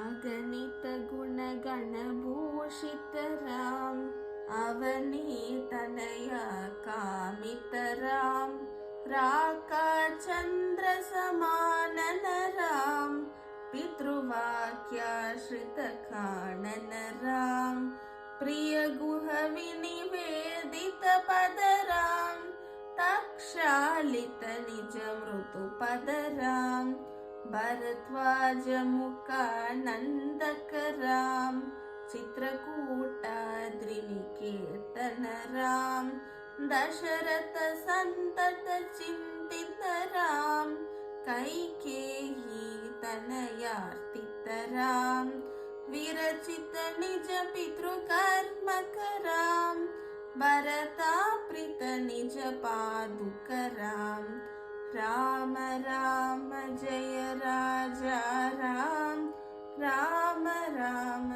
अगणित गुणगणभूषित राम, अवनीतनया कामित राम, राका चंद्र समानन राम, पितृवाक्याश्रित कानन राम, प्रिय गुह विनिवेदित पद राम, तक्षालित निज मृदु पद राम, भरद्वाज मुखानंदक राम, चित्रकूटाद्रिनिकेतन राम, दशरथ संतत चिंतित राम, कैकेयी तनयार्तित राम, विरचित निज पितृकर्मक राम, भरताप्रीत निज पादुक राम, राम राम जय राजा राम, राम राम